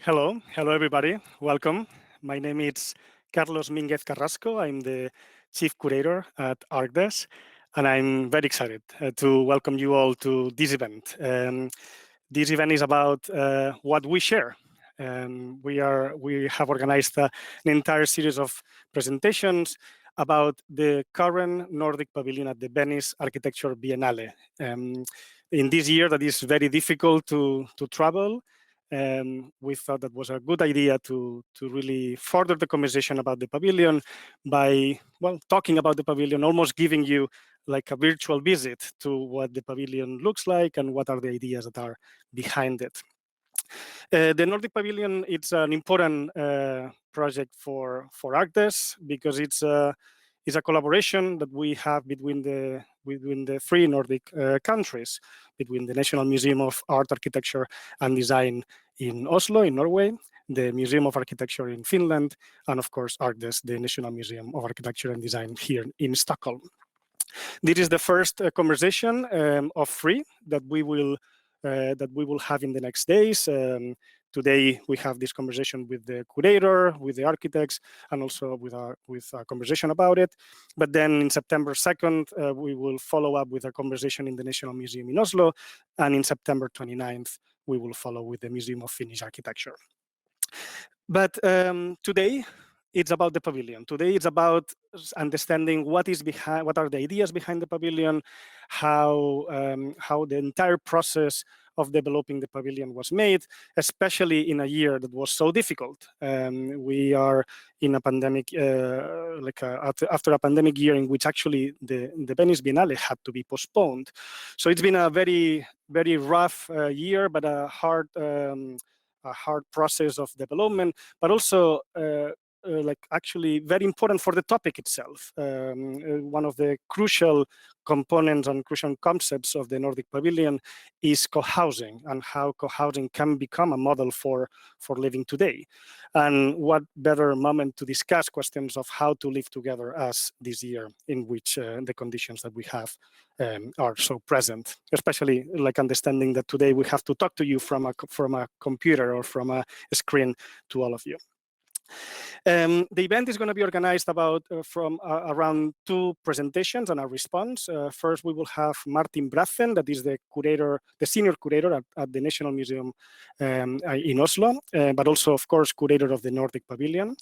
Hello everybody, welcome. My name is Mínguez Carrasco. I'm the Chief Curator at ArkDes, and I'm very excited to welcome you all to this event. This event is about what we share. We have organized an entire series of presentations about the current Nordic Pavilion at the Venice Architecture Biennale. In this year that is very difficult to travel, we thought that was a good idea to really further the conversation about the pavilion by, well, talking about the pavilion, almost giving you like a virtual visit to what the pavilion looks like and what are the ideas that are behind it. The Nordic Pavilion, it's an important project for ArkDes because it's a collaboration that we have between the three Nordic countries, between the National Museum of Art, Architecture and Design in Oslo, in Norway, the Museum of Architecture in Finland, and of course ArkDes, the National Museum of Architecture and Design here in Stockholm. This is the first conversation of three that we will have in the next days. Today we have this conversation with the curator, with the architects, and also with a conversation about it. But then in September 2nd, we will follow up with a conversation in the National Museum in Oslo, and in September 29th, we will follow with the Museum of Finnish Architecture. But today, it's about the pavilion. Today, it's about understanding what are the ideas behind the pavilion, how the entire process of developing the pavilion was made, especially in a year that was so difficult. We are in a pandemic, after a pandemic year in which actually the Venice Biennale had to be postponed. So it's been a very, very rough year, but a hard process of development, but also actually very important for the topic itself. One of the crucial components and crucial concepts of the Nordic Pavilion is co-housing and how co-housing can become a model for living today. And what better moment to discuss questions of how to live together as this year in which the conditions that we have are so present, especially like understanding that today we have to talk to you from a computer or from a screen to all of you. The event is going to be organized from around two presentations and a response. First, we will have Martin Braathen, that is the senior curator at the National Museum in Oslo, but also, of course, curator of the Nordic Pavilion.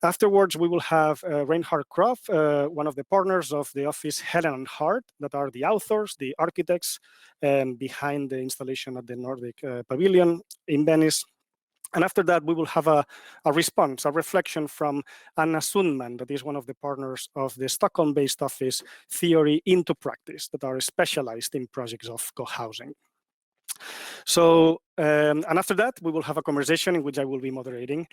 Afterwards, we will have Reinhard Kropf, one of the partners of the office Helen Hard, that are the authors, the architects behind the installation at the Nordic Pavilion in Venice. And after that, we will have a response, a reflection from Anna Sundman, that is one of the partners of the Stockholm-based office Theory into Practice, that are specialized in projects of co-housing. So, and after that, we will have a conversation in which I will be moderating.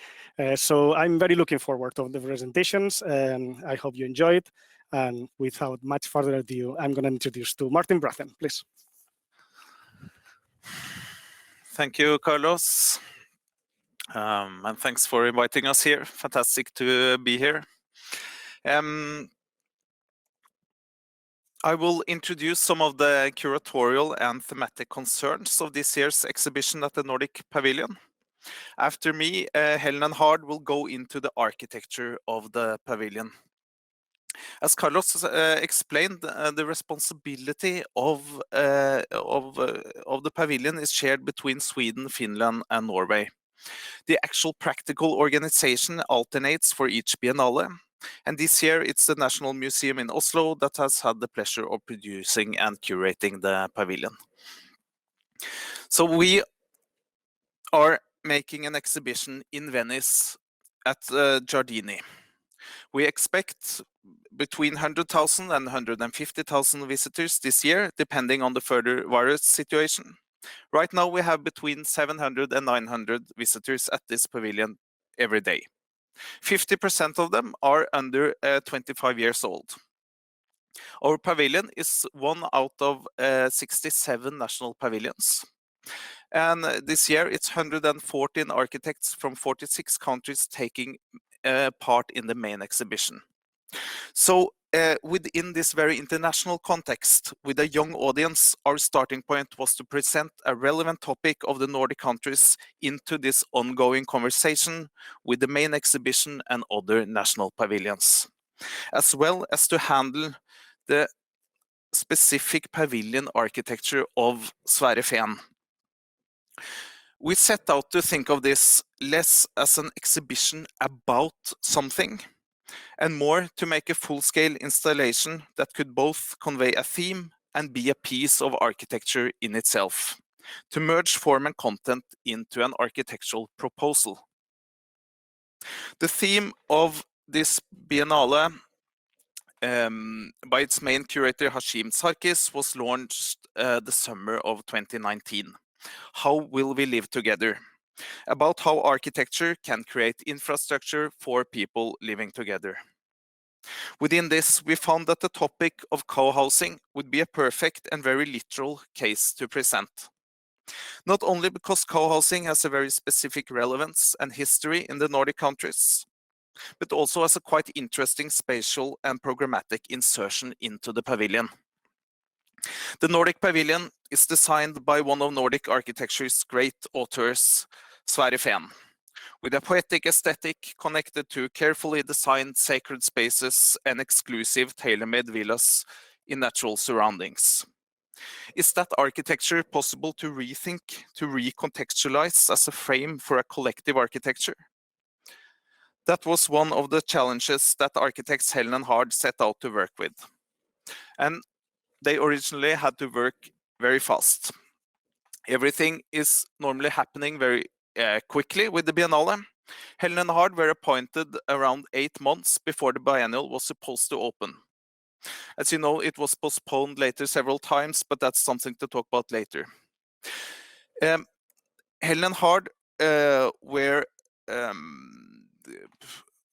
So I'm very looking forward to the presentations. I hope you enjoy it. And without much further ado, I'm going to introduce to Martin Braathen, please. Thank you, Carlos. And thanks for inviting us here. Fantastic to be here. I will introduce some of the curatorial and thematic concerns of this year's exhibition at the Nordic Pavilion. After me, Helen Hard will go into the architecture of the pavilion. As Carlos explained, the responsibility of the pavilion is shared between Sweden, Finland, and Norway. The actual practical organization alternates for each biennale, and this year it's the National Museum in Oslo that has had the pleasure of producing and curating the pavilion. So we are making an exhibition in Venice at Giardini. We expect between 100,000 and 150,000 visitors this year, depending on the further virus situation. Right now, we have between 700 and 900 visitors at this pavilion every day. 50% of them are under 25 years old. Our pavilion is one out of 67 national pavilions. And this year, it's 114 architects from 46 countries taking part in the main exhibition. So within this very international context, with a young audience, our starting point was to present a relevant topic of the Nordic countries into this ongoing conversation with the main exhibition and other national pavilions, as well as to handle the specific pavilion architecture of Sverre Fehn. We set out to think of this less as an exhibition about something, and more to make a full-scale installation that could both convey a theme and be a piece of architecture in itself, to merge form and content into an architectural proposal. The theme of this Biennale, by its main curator Hashim Sarkis, was launched the summer of 2019. How will we live together? About how architecture can create infrastructure for people living together. Within this, we found that the topic of co-housing would be a perfect and very literal case to present. Not only because co-housing has a very specific relevance and history in the Nordic countries, but also as a quite interesting spatial and programmatic insertion into the pavilion. The Nordic Pavilion is designed by one of Nordic architecture's great authors, Sverre Fehn, with a poetic aesthetic connected to carefully designed sacred spaces and exclusive tailor-made villas in natural surroundings. Is that architecture possible to rethink, to recontextualize as a frame for a collective architecture? That was one of the challenges that architects Helen Hard set out to work with. And they originally had to work very fast. Everything is normally happening very quickly with the Biennale. Helen Hard were appointed around 8 months before the biennial was supposed to open. As you know, it was postponed later several times, but that's something to talk about later. Helen Hard were,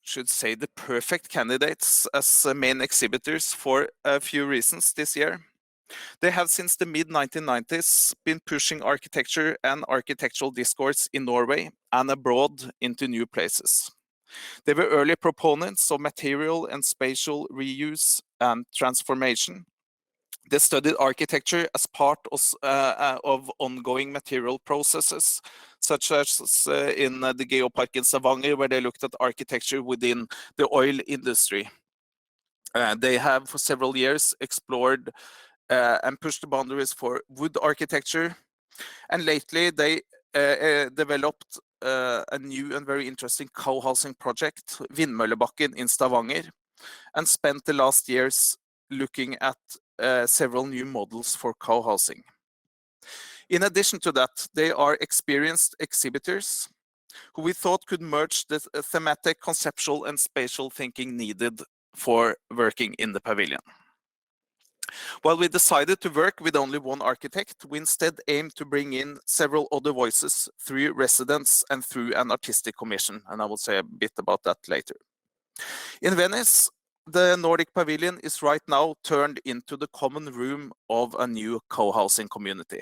should say, the perfect candidates as main exhibitors for a few reasons this year. They have since the mid-1990s been pushing architecture and architectural discourse in Norway and abroad into new places. They were early proponents of material and spatial reuse and transformation. They studied architecture as part of ongoing material processes, such as in the Geopark in Stavanger, where they looked at architecture within the oil industry. They have for several years explored and pushed the boundaries for wood architecture. And lately they developed a new and very interesting co-housing project, Vindmøllebakken in Stavanger, and spent the last years looking at several new models for co-housing. In addition to that, they are experienced exhibitors who we thought could merge the thematic, conceptual, and spatial thinking needed for working in the pavilion. While we decided to work with only one architect, we instead aimed to bring in several other voices through residents and through an artistic commission, and I will say a bit about that later. In Venice, the Nordic Pavilion is right now turned into the common room of a new co-housing community.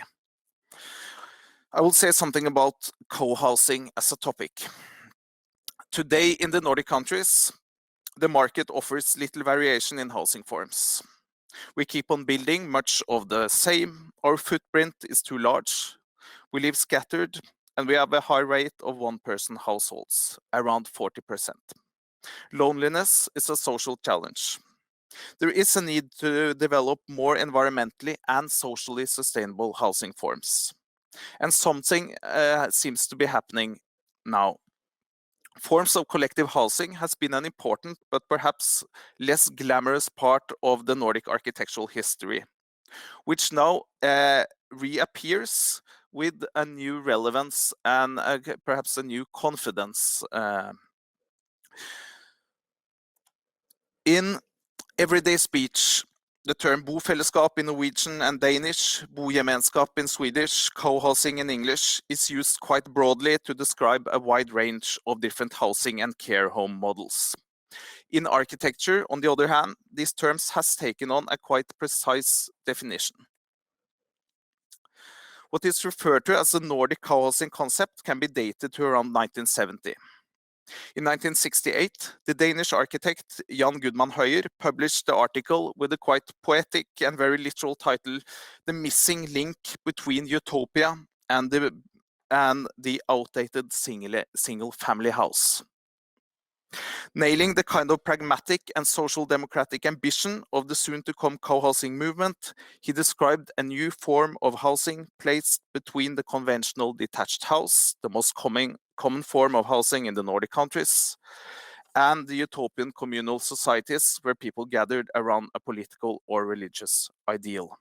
I will say something about co-housing as a topic. Today in the Nordic countries, the market offers little variation in housing forms. We keep on building much of the same, our footprint is too large, we live scattered, and we have a high rate of one-person households, around 40%. Loneliness is a social challenge. There is a need to develop more environmentally and socially sustainable housing forms. And something seems to be happening now. Forms of collective housing has been an important but perhaps less glamorous part of the Nordic architectural history, which now reappears with a new relevance and perhaps a new confidence. In everyday speech, the term bofellesskap in Norwegian and Danish, bogemenskap in Swedish, co-housing in English is used quite broadly to describe a wide range of different housing and care home models. In architecture, on the other hand, these terms has taken on a quite precise definition. What is referred to as the Nordic co-housing concept can be dated to around 1970. In 1968, the Danish architect Jan Gudman Høyer published the article with a quite poetic and very literal title, "The Missing Link Between Utopia and the Outdated Single Family House." Nailing the kind of pragmatic and social democratic ambition of the soon-to-come co-housing movement, he described a new form of housing placed between the conventional detached house, the most common form of housing in the Nordic countries, and the utopian communal societies where people gathered around a political or religious ideal.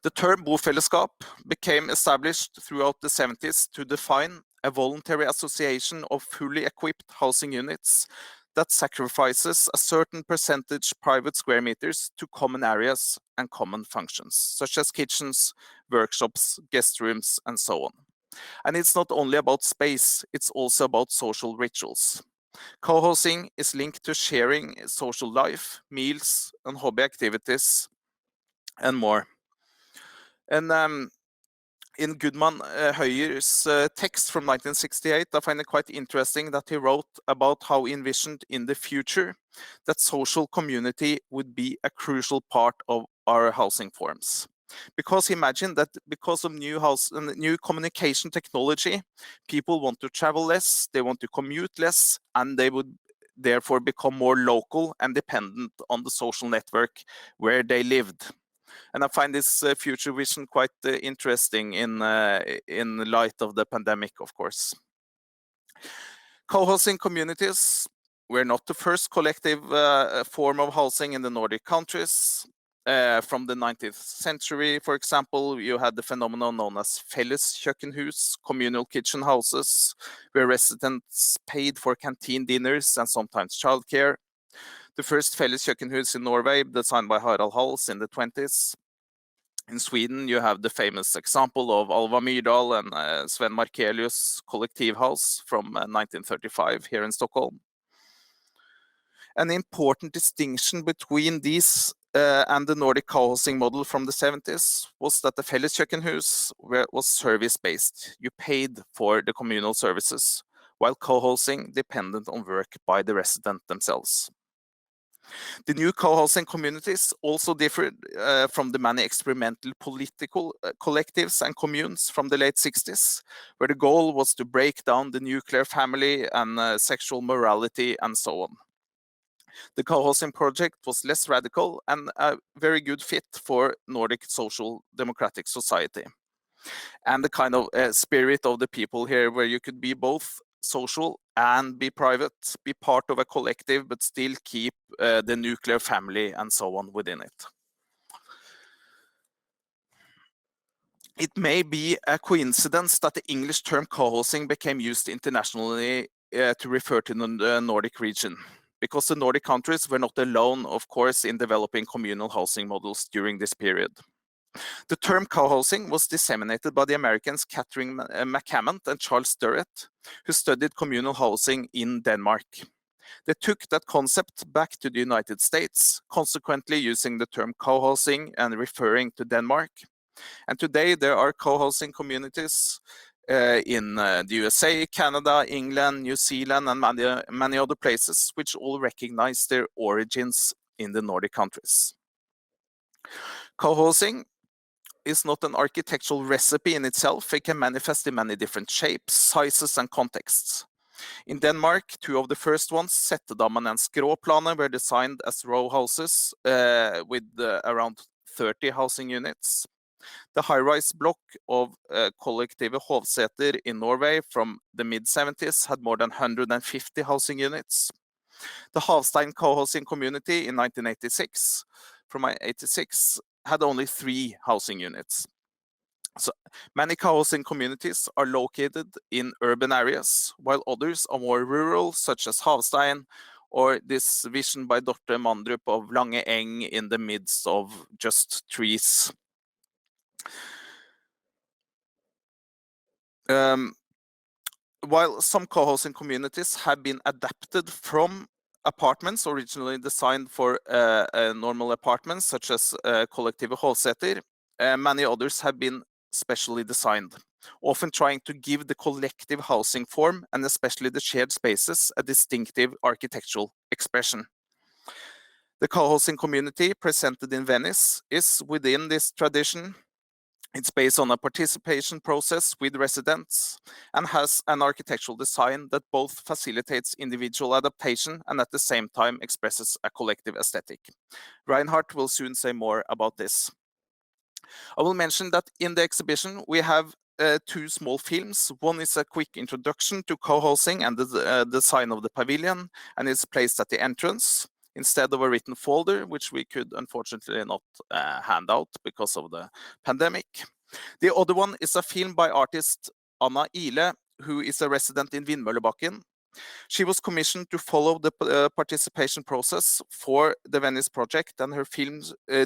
The term bofellesskap became established throughout the 70s to define a voluntary association of fully equipped housing units that sacrifices a certain percentage private square meters to common areas and common functions, such as kitchens, workshops, guest rooms, and so on. And it's not only about space, it's also about social rituals. Co-housing is linked to sharing social life, meals, and hobby activities, and more. And in Gudman Høyer's text from 1968, I find it quite interesting that he wrote about how he envisioned in the future that social community would be a crucial part of our housing forms. Because he imagined that because of new communication technology, people want to travel less, they want to commute less, and they would therefore become more local and dependent on the social network where they lived. And I find this future vision quite interesting in light of the pandemic, of course. Co-housing communities were not the first collective form of housing in the Nordic countries. From the 19th century, for example, you had the phenomenon known as felleskjøkkenhus, communal kitchen houses, where residents paid for canteen dinners and sometimes childcare. The first felleskjøkkenhus in Norway, designed by Harald Hals in the 20s. In Sweden, you have the famous example of Alva Myrdal and Sven Markelius' Kollektivhus from 1935 here in Stockholm. An important distinction between these and the Nordic co-housing model from the 70s was that the felleskjøkkenhus was service-based. You paid for the communal services, while co-housing depended on work by the resident themselves. The new co-housing communities also differed from the many experimental political collectives and communes from the late 60s, where the goal was to break down the nuclear family and sexual morality and so on. The co-housing project was less radical and a very good fit for Nordic social democratic society. And the kind of spirit of the people here, where you could be both social and be private, be part of a collective, but still keep the nuclear family and so on within it. It may be a coincidence that the English term co-housing became used internationally to refer to the Nordic region, because the Nordic countries were not alone, of course, in developing communal housing models during this period. The term co-housing was disseminated by the Americans Catherine McCammond and Charles Durrett, who studied communal housing in Denmark. They took that concept back to the United States, consequently using the term co-housing and referring to Denmark. And today there are co-housing communities in the USA, Canada, England, New Zealand, and many other places, which all recognize their origins in the Nordic countries. Co-housing is not an architectural recipe in itself. It can manifest in many different shapes, sizes, and contexts. In Denmark, two of the first ones, Settedammen and Skråplanet, were designed as row houses with around 30 housing units. The high-rise block of Kollektive Hovseter in Norway from the mid-70s had more than 150 housing units. The Havstein co-housing community in 1986, from 1986, had only 3 housing units. So many co-housing communities are located in urban areas, while others are more rural, such as Havstein, or this vision by Dorte Mandrup of Lange Eng in the midst of just trees. While some co-housing communities have been adapted from apartments originally designed for normal apartments, such as Kollektive Hovseter, many others have been specially designed. often trying to give the collective housing form and especially the shared spaces a distinctive architectural expression. The co-housing community presented in Venice is within this tradition. It's based on a participation process with residents and has an architectural design that both facilitates individual adaptation and at the same time expresses a collective aesthetic. Reinhard will soon say more about this. I will mention that in the exhibition we have two small films. One is a quick introduction to co-housing and the design of the pavilion, and it's placed at the entrance instead of a written folder, which we could unfortunately not hand out because of the pandemic. The other one is a film by artist Anna Ile, who is a resident in Vindmøllebakken. She was commissioned to follow the participation process for the Venice project, and her film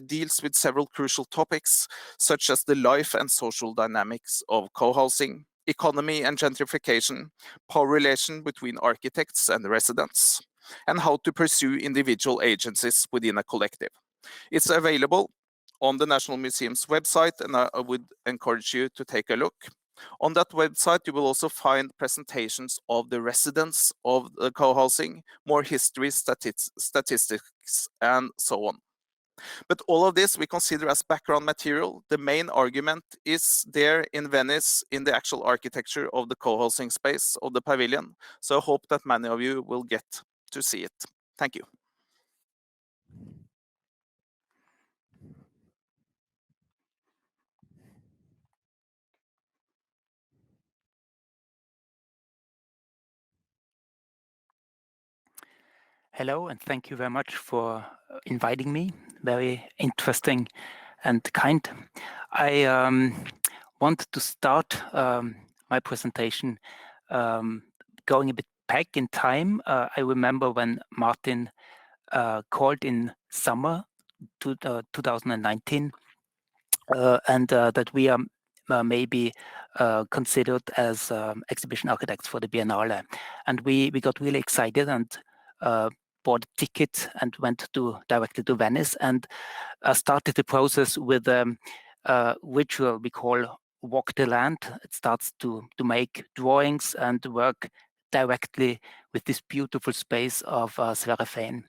deals with several crucial topics, such as the life and social dynamics of co-housing, economy and gentrification, power relation between architects and residents, and how to pursue individual agencies within a collective. It's available on the National Museum's website, and I would encourage you to take a look. On that website, you will also find presentations of the residents of the co-housing, more history, statistics, and so on. But all of this we consider as background material. The main argument is there in Venice in the actual architecture of the co-housing space of the pavilion. So I hope that many of you will get to see it. Thank you. Hello, and thank you very much for inviting me. Very interesting and kind. I want to start my presentation going a bit back in time. I remember when Martin called in summer 2019 and that we are maybe considered as exhibition architects for the Biennale. And we got really excited and bought a ticket and went directly to Venice and started the process with a ritual we call Walk the Land. It starts to make drawings and work directly with this beautiful space of Sverreveien.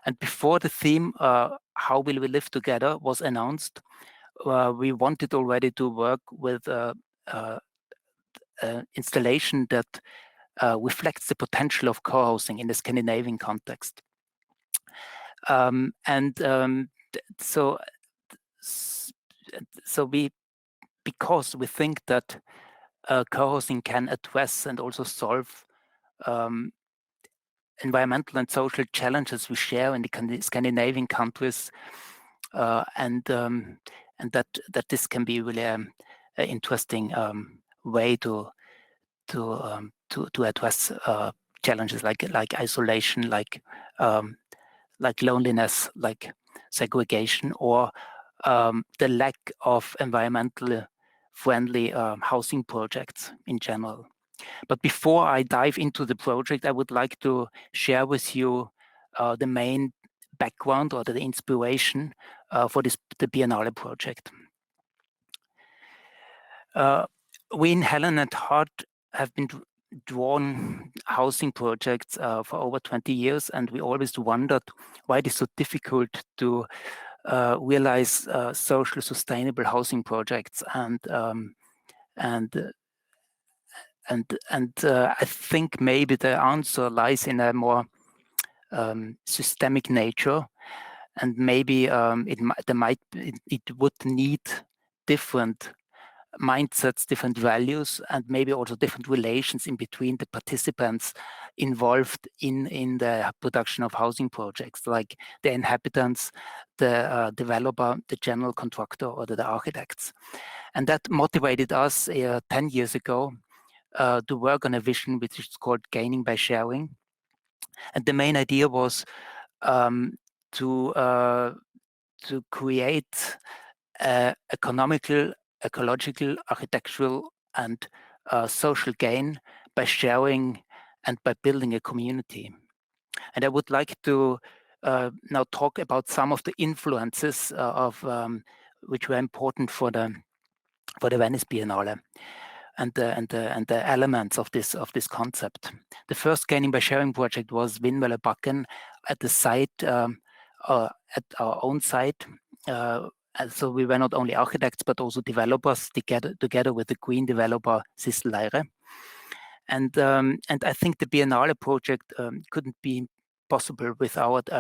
And before the theme, How Will We Live Together, was announced, we wanted already to work with installation that reflects the potential of co-housing in the Scandinavian context. So because we think that co-housing can address and also solve environmental and social challenges we share in the Scandinavian countries, and that this can be really an interesting way to address challenges like isolation, like loneliness, like segregation, or the lack of environmentally friendly housing projects in general. But before I dive into the project, I would like to share with you the main background or the inspiration for the Biennale project. We in Helen Hard have been drawn housing projects for over 20 years, and we always wondered why it is so difficult to realize social sustainable housing projects. And I think maybe the answer lies in a more systemic nature, and maybe it would need different mindsets, different values, and maybe also different relations in between the participants involved in the production of housing projects, like the inhabitants, the developer, the general contractor, or the architects. And that motivated us 10 years ago to work on a vision which is called Gaining by Sharing. And the main idea was to create economical, ecological, architectural, and social gain by sharing and by building a community. And I would like to now talk about some of the influences of which were important for the Venice Biennale. and the elements of this concept. The first gaining by sharing project was Vindmøllebakken at the site, at our own site. And so we were not only architects but also developers together with the Green developer Sissel Leire. And I think the Biennale project couldn't be possible without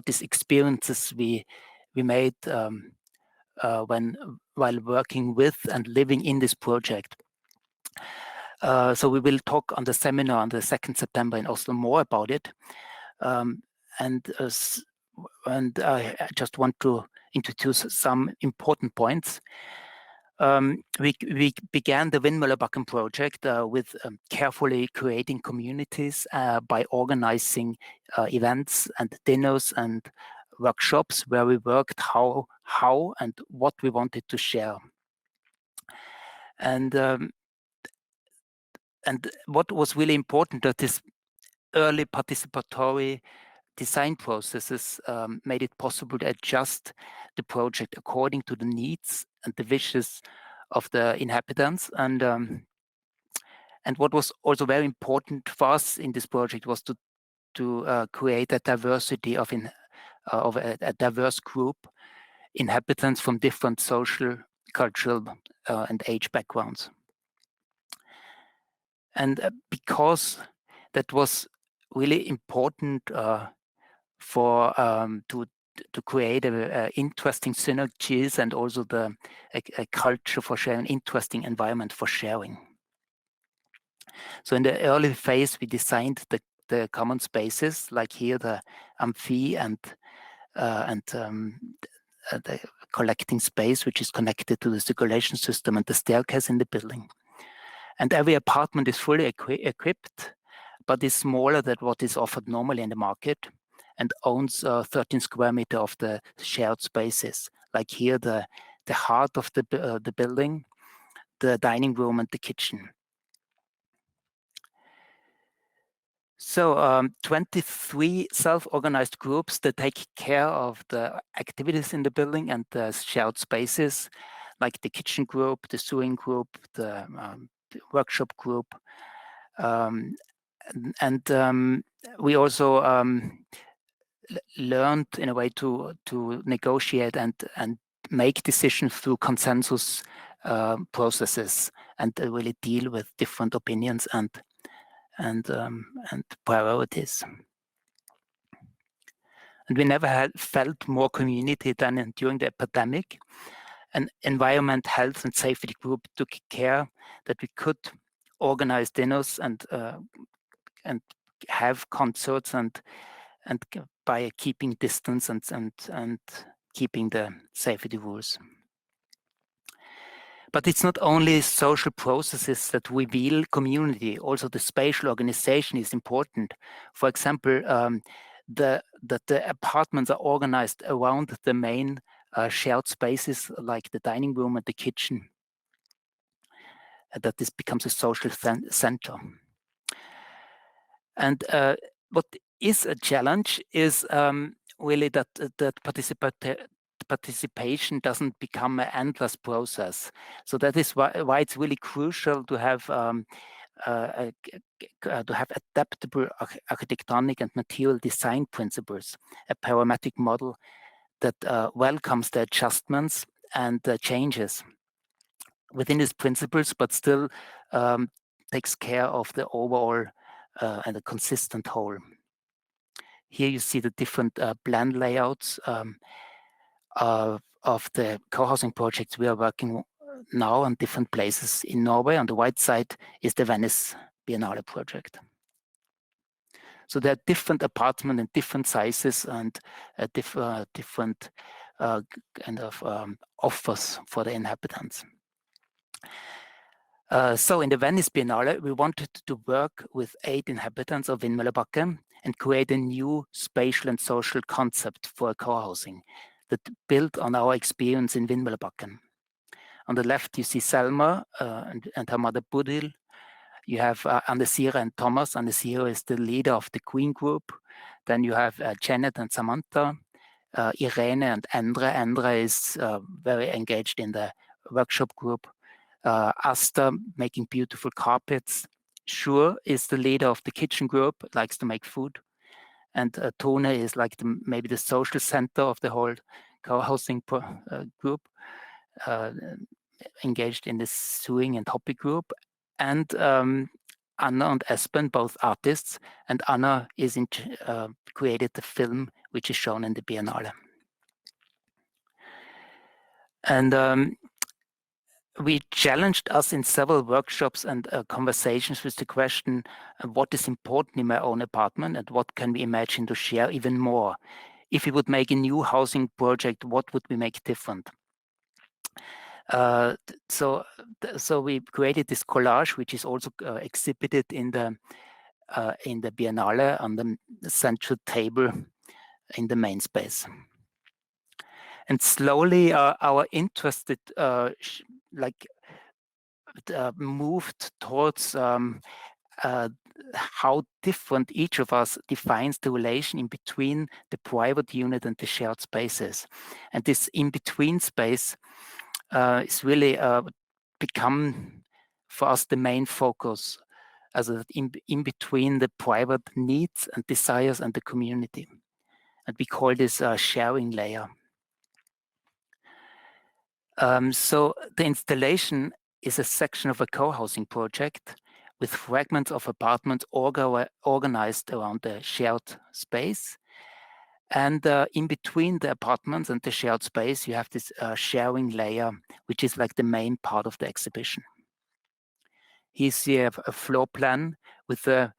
these experiences we made while working with and living in this project. So we will talk on the seminar on the 2nd September in Oslo more about it. And I just want to introduce some important points. We began the Vindmøllebakken project with carefully creating communities by organizing events and dinners and workshops where we worked how and what we wanted to share. And what was really important that this early participatory design processes made it possible to adjust the project according to the needs and the wishes of the inhabitants. And what was also very important for us in this project was to create a diversity of a diverse group inhabitants from different social, cultural, and age backgrounds. And because that was really important for to create interesting synergies and also a culture for sharing, interesting environment for sharing. So in the early phase, we designed the common spaces, like here the amphi and the collecting space, which is connected to the circulation system and the staircase in the building. And every apartment is fully equipped, but is smaller than what is offered normally in the market, and owns 13 square meters of the shared spaces. Like here, the heart of the building, the dining room, and the kitchen. So 23 self-organized groups that take care of the activities in the building and the shared spaces, like the kitchen group, the sewing group, the workshop group. We also learned in a way to negotiate and make decisions through consensus processes and really deal with different opinions and priorities. And we never had felt more community than during the epidemic. An environment, health, and safety group took care that we could organize dinners and have concerts and by keeping distance and keeping the safety rules. But it's not only social processes that reveal community, also the spatial organization is important. For example, that the apartments are organized around the main shared spaces like the dining room and the kitchen, that this becomes a social center. And what is a challenge is really that participation doesn't become an endless process. So that is why it's really crucial to have adaptable architectonic and material design principles, a parametric model that welcomes the adjustments and the changes within these principles, but still takes care of the overall and a consistent whole. Here you see the different plan layouts of the co-housing projects we are working now on different places in Norway. On the right side is the Venice Biennale project. So there are different apartments in different sizes and different kind of offers for the inhabitants. So in the Venice Biennale, we wanted to work with 8 inhabitants of Vindmøllebakken and create a new spatial and social concept for co-housing that built on our experience in Vindmøllebakken. On the left, you see Selma and her mother Bodil. You have Andesira and Thomas. Andesira is the leader of the Queen group. Then you have Janet and Samantha, Irene and Endre. Endre is very engaged in the workshop group. Asta making beautiful carpets. Shur is the leader of the kitchen group, likes to make food. And Tone is like maybe the social center of the whole co-housing group, engaged in the sewing and hobby group. And Anna and Espen, both artists, and Anna is created the film which is shown in the Biennale. And we challenged us in several workshops and conversations with the question, what is important in my own apartment and what can we imagine to share even more? If we would make a new housing project, what would we make different? So we created this collage, which is also exhibited in the Biennale on the central table in the main space. And slowly our interest moved towards how different each of us defines the relation in between the private unit and the shared spaces. And this in-between space is really become for us the main focus, as in between the private needs and desires and the community. And we call this a sharing layer. So the installation is a section of a co-housing project with fragments of apartments organized around the shared space. And in between the apartments and the shared space, you have this sharing layer, which is like the main part of the exhibition. Here you have a floor plan with the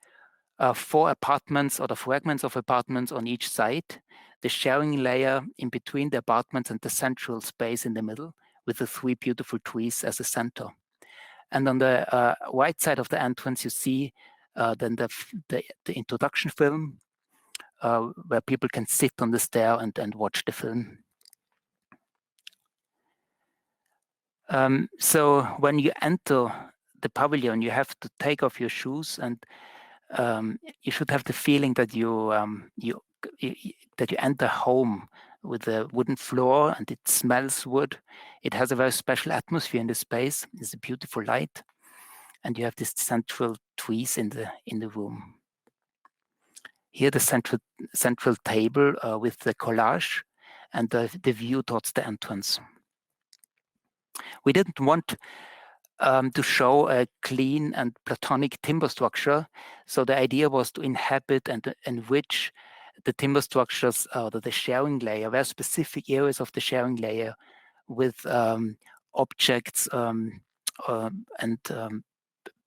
4 apartments or the fragments of apartments on each side, the sharing layer in between the apartments and the central space in the middle, with the 3 beautiful trees as a center. And on the right side of the entrance, you see then the introduction film, where people can sit on the stair and watch the film. So when you enter the pavilion, you have to take off your shoes, and you should have the feeling that you enter home with a wooden floor, and it smells wood. It has a very special atmosphere in the space. It's a beautiful light, and you have this central trees in the room. Here, the central table with the collage and the view towards the entrance. We didn't want to show a clean and platonic timber structure, so the idea was to inhabit and enrich the timber structures, the sharing layer, very specific areas of the sharing layer, with objects and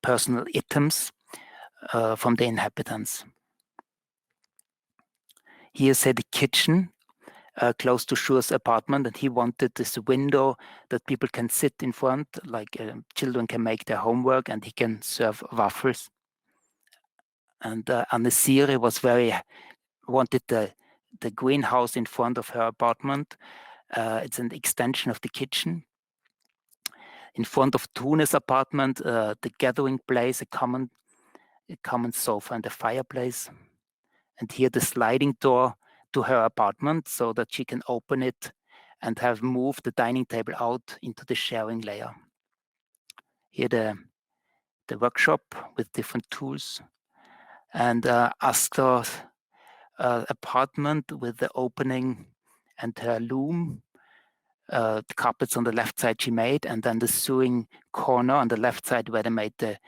personal items from the inhabitants. Here's the kitchen close to Shur's apartment, and he wanted this window that people can sit in front, like children can make their homework, and he can serve waffles. And Anne-Siri wanted the greenhouse in front of her apartment. It's an extension of the kitchen. In front of Tune's apartment, the gathering place, a common sofa and a fireplace. And here the sliding door to her apartment, so that she can open it and have moved the dining table out into the sharing layer. Here the workshop with different tools. And Astra's apartment with the opening and her loom. The carpets on the left side she made, and then the sewing corner on the left side where they made the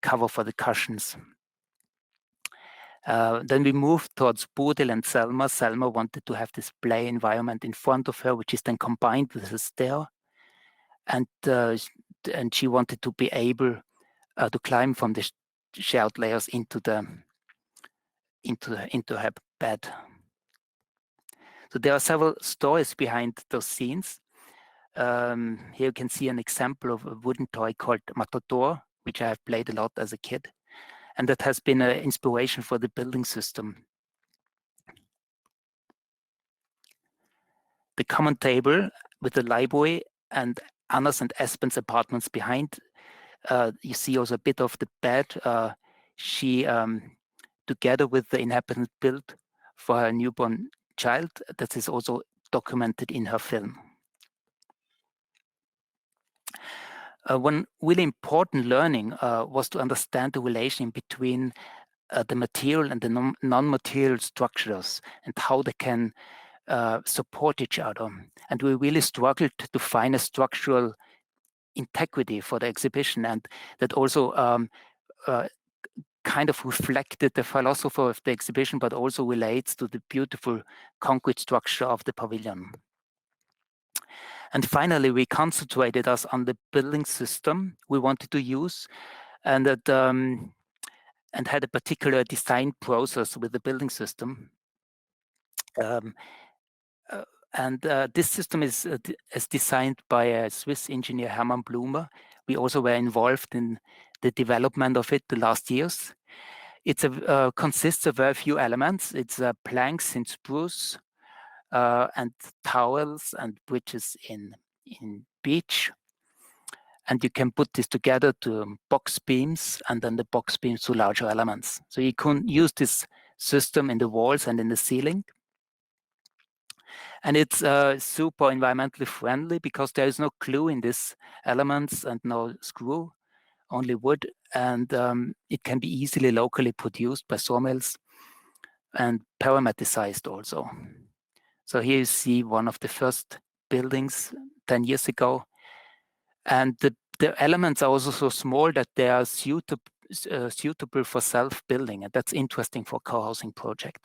cover for the cushions. Then we moved towards Bodil and Selma. Selma wanted to have this play environment in front of her, which is then combined with a stair. And she wanted to be able to climb from the shared layers into her bed. So there are several stories behind those scenes. Here you can see an example of a wooden toy called Matador, which I have played a lot as a kid. And that has been an inspiration for the building system. The common table with the library and Anna's and Espen's apartments behind. You see also a bit of the bed she, together with the inhabitant, built for her newborn child. That is also documented in her film. One really important learning was to understand the relation between the material and the non-material structures and how they can support each other. And we really struggled to find a structural integrity for the exhibition, and that also kind of reflected the philosophy of the exhibition, but also relates to the beautiful concrete structure of the pavilion. And finally, we concentrated us on the building system we wanted to use, and that and had a particular design process with the building system. This system is designed by a Swiss engineer, Hermann Blumer. We also were involved in the development of it the last years. It consists of very few elements. It's planks in spruce and towels and bridges in beech. And you can put this together to box beams, and then the box beams to larger elements. So you can use this system in the walls and in the ceiling. And it's super environmentally friendly because there is no glue in these elements and no screw, only wood. And it can be easily locally produced by sawmills and parametricized also. So here you see one of the first buildings 10 years ago. And the elements are also so small that they are suitable for self-building. And that's interesting for a co-housing project.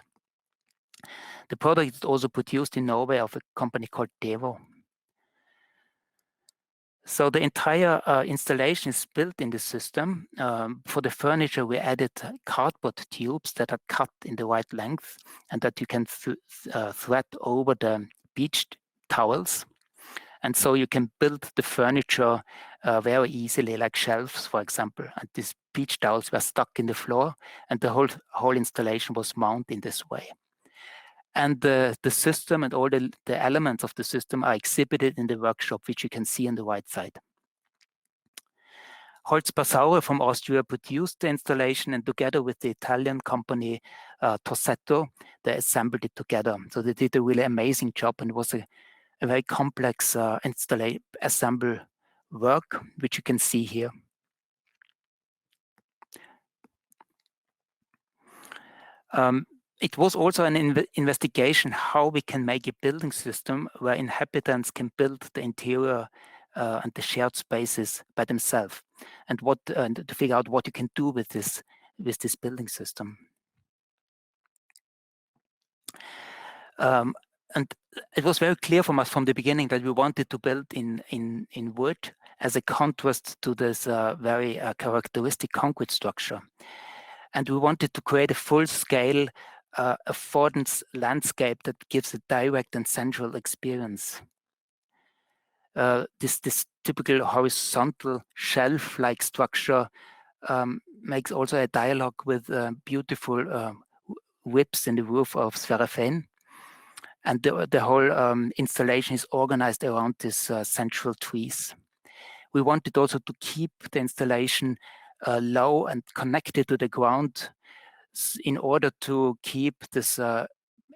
The product is also produced in Norway of a company called Devo. So the entire installation is built in the system. For the furniture, we added cardboard tubes that are cut in the right length and that you can thread over the beech towels. And so you can build the furniture very easily, like shelves, for example. And these beech towels were stuck in the floor, and the whole installation was mounted in this way. And the system and all the elements of the system are exhibited in the workshop, which you can see on the right side. Holz-Passauer from Austria produced the installation, and together with the Italian company Tossetto, they assembled it together. So they did a really amazing job, and it was a very complex assemble work, which you can see here. It was also an investigation how we can make a building system where inhabitants can build the interior and the shared spaces by themselves, and to figure out what you can do with this building system. And it was very clear from us from the beginning that we wanted to build in wood as a contrast to this very characteristic concrete structure. And we wanted to create a full-scale affordance landscape that gives a direct and central experience. This typical horizontal shelf-like structure makes also a dialogue with beautiful whips in the roof of Sverafein. And the whole installation is organized around these central trees. We wanted also to keep the installation low and connected to the ground in order to keep this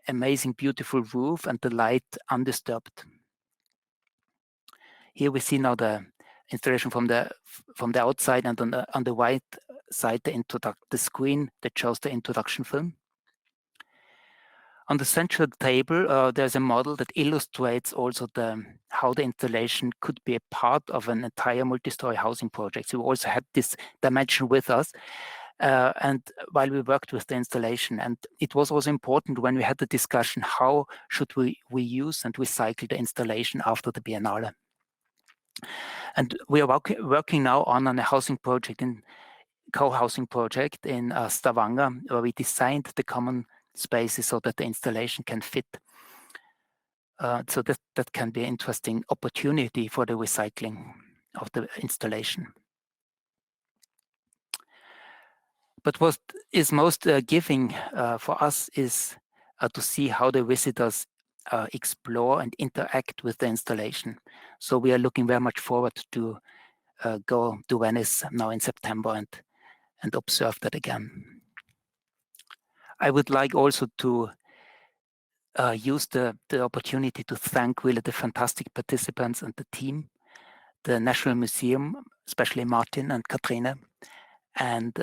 amazing, beautiful roof and the light undisturbed. Here we see now the installation from the outside, and on the right side the screen that shows the introduction film. On the central table, there's a model that illustrates also how the installation could be a part of an entire multi-story housing project. So we also had this dimension with us, and while we worked with the installation. And it was also important when we had the discussion, how should we reuse and recycle the installation after the Biennale? And we are working now on a housing project co-housing project in Stavanger, where we designed the common spaces so that the installation can fit. So that can be an interesting opportunity for the recycling of the installation. But what is most giving for us is to see how the visitors explore and interact with the installation. So we are looking very much forward to go to Venice now in September and observe that again. I would like also to use the opportunity to thank really the fantastic participants and the team the National Museum, especially Martin and Katrine, and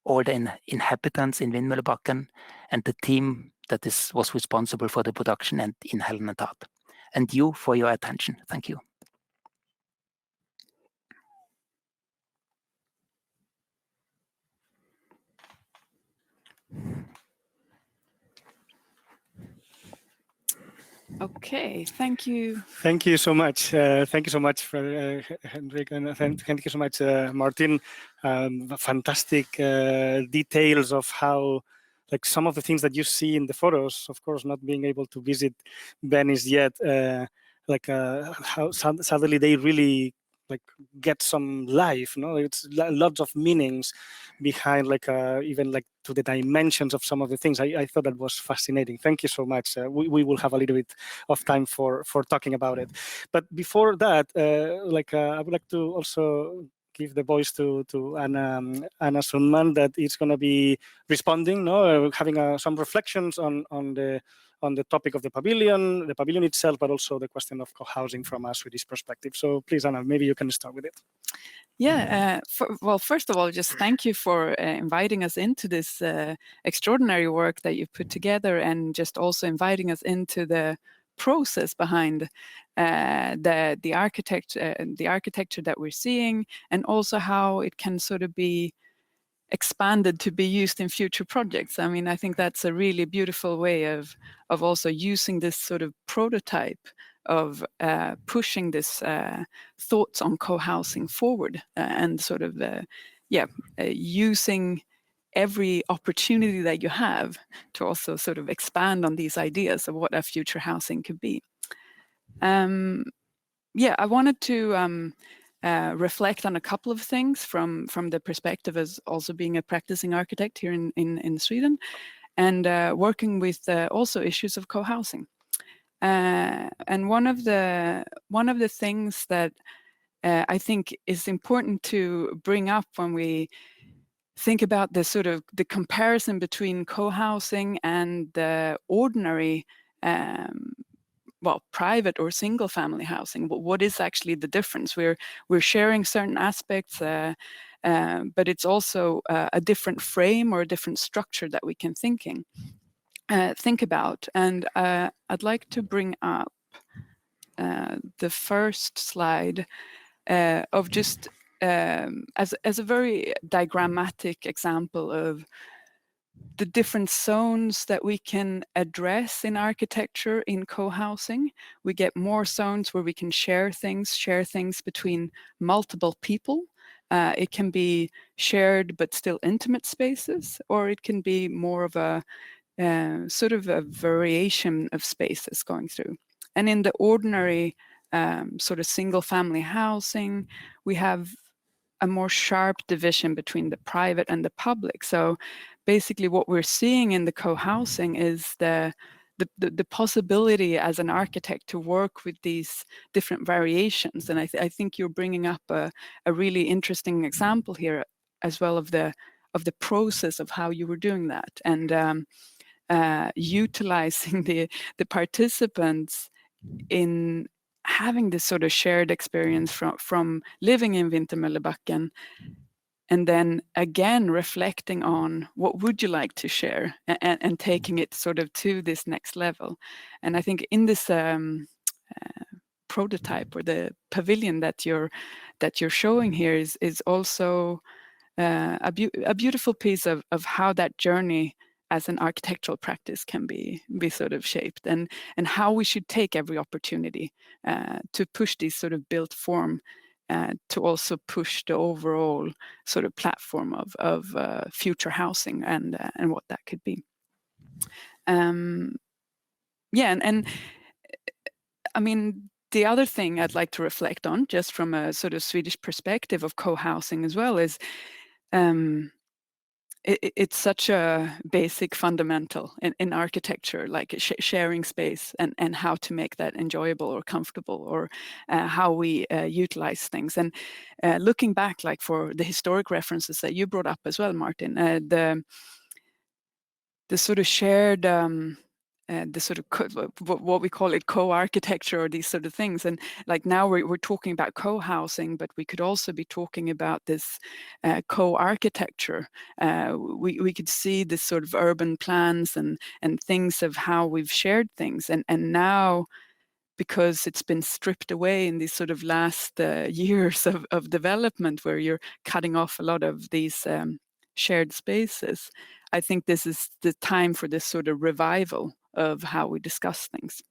all the inhabitants in Vindmøllebakken, and the team that was responsible for the production, and in Helen Hard. And you for your attention. Thank you. Okay, thank you. Thank you so much. Thank you so much, Henrik, and thank you so much, Martin. Fantastic details of how, like, some of the things that you see in the photos, of course, not being able to visit Venice yet, how suddenly they really like get some life. No, it's lots of meanings behind, like even like to the dimensions of some of the things. I thought that was fascinating. Thank you so much. We will have a little bit of time for talking about it. But before that, I would like to also give the voice to Anna Sundman, that is going to be responding, having some reflections on the topic of the pavilion itself, but also the question of co-housing from a Swedish perspective. So please, Anna, maybe you can start with it. Yeah, well, first of all, just thank you for inviting us into this extraordinary work that you've put together, and just also inviting us into the process behind the architecture that we're seeing, and also how it can sort of be expanded to be used in future projects. I mean, I think that's a really beautiful way of also using this sort of prototype of pushing this thoughts on co-housing forward, and sort of using every opportunity that you have to also sort of expand on these ideas of what a future housing could be. I wanted to reflect on a couple of things from the perspective as also being a practicing architect here in Sweden, and working with also issues of co-housing. And one of the things that I think is important to bring up when we think about the sort of the comparison between co-housing and the ordinary private or single family housing. What is actually the difference? We're sharing certain aspects, but it's also a different frame or a different structure that we can think about. And I'd like to bring up the first slide of just as a very diagrammatic example of the different zones that we can address in architecture in co-housing. We get more zones where we can share things between multiple people. It can be shared but still intimate spaces, or it can be more of a sort of a variation of spaces going through. And in the ordinary sort of single family housing, we have a more sharp division between the private and the public. So basically what we're seeing in the co-housing is the possibility as an architect to work with these different variations. And I think you're bringing up a really interesting example here as well of the process of how you were doing that, and utilizing the participants in having this sort of shared experience from living in Vindmøllebakken, and then again reflecting on what would you like to share, and taking it sort of to this next level. And I think in this prototype or the pavilion that you're showing here is also a beautiful piece of how that journey as an architectural practice can be sort of shaped, and how we should take every opportunity to push this sort of built form, to also push the overall sort of platform of future housing and what that could be. And I mean, the other thing I'd like to reflect on, just from a sort of Swedish perspective of co-housing as well, is it's such a basic fundamental in architecture, like sharing space and how to make that enjoyable or comfortable, or how we utilize things. And looking back, like for the historic references that you brought up as well, Martin, the sort of shared the sort of what we call it co-architecture, or these sort of things. And like now we're talking about co-housing, but we could also be talking about this co-architecture. We could see this sort of urban plans and things of how we've shared things, and now, because it's been stripped away in these sort of last years of development, where you're cutting off a lot of these shared spaces, I think this is the time for this sort of revival of how we discuss things.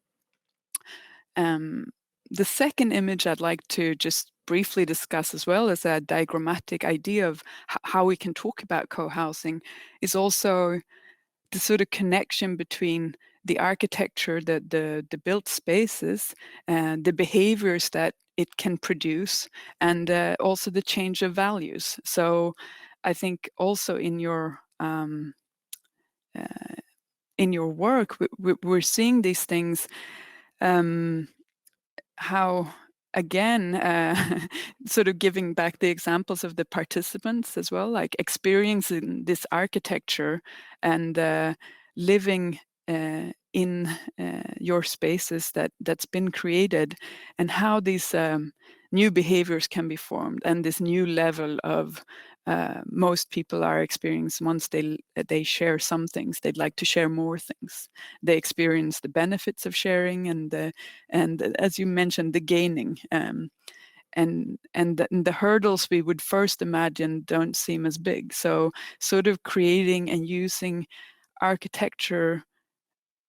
The second image I'd like to just briefly discuss as well as a diagrammatic idea of how we can talk about co-housing is also the sort of connection between the architecture, the built spaces, and the behaviors that it can produce, and also the change of values. So I think also in your work, we're seeing these things, how, again, sort of giving back the examples of the participants as well, like experiencing this architecture and living in your spaces that's been created, and how these new behaviors can be formed, and this new level of most people are experiencing. Once they share some things, they'd like to share more things. They experience the benefits of sharing, and as you mentioned, the gaining, and the hurdles we would first imagine don't seem as big. So sort of creating and using architecture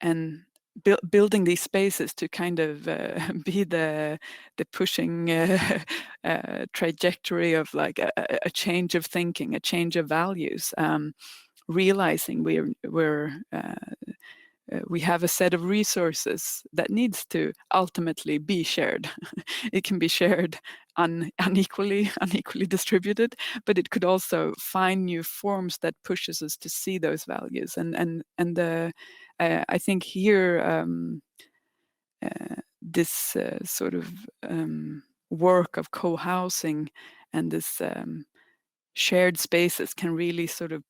and building these spaces to kind of be the pushing trajectory of like a change of thinking, a change of values, realizing we have a set of resources that needs to ultimately be shared. It can be shared unequally distributed, but it could also find new forms that pushes us to see those values. And I think here this sort of work of co-housing and this shared spaces can really sort of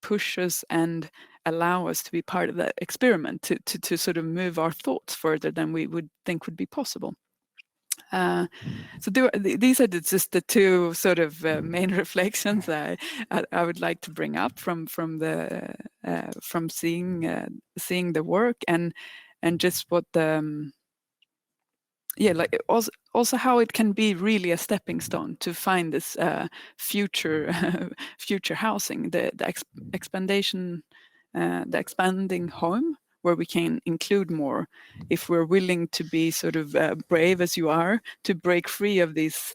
push us and allow us to be part of that experiment, to sort of move our thoughts further than we would think would be possible. So these are just the two sort of main reflections I would like to bring up from seeing the work, and just what the like also how it can be really a stepping stone to find this future housing, the expanding home, where we can include more, if we're willing to be sort of brave as you are, to break free of these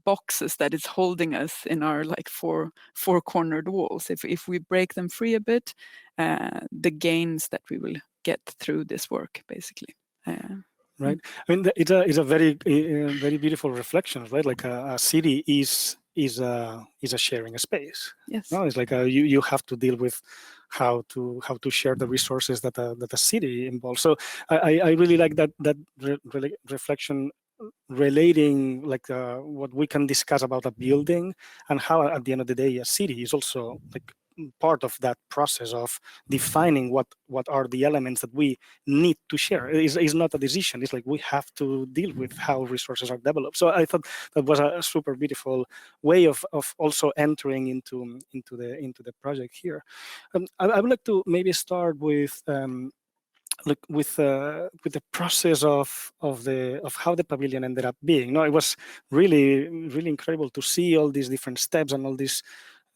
boxes that is holding us in our like four-cornered walls. If we break them free a bit, the gains that we will get through this work, basically. Right. I mean, it's a very beautiful reflection, right? Like a city is a sharing a space. Yes. No, it's like you have to deal with how to share the resources that a city involves. So I really like that reflection, relating like what we can discuss about a building, and how at the end of the day a city is also like part of that process of defining what are the elements that we need to share. It's not a decision. It's like we have to deal with how resources are developed. So I thought that was a super beautiful way of also entering into the project here. I would like to maybe start with with the process of how the pavilion ended up being. No, it was really incredible to see all these different steps and all these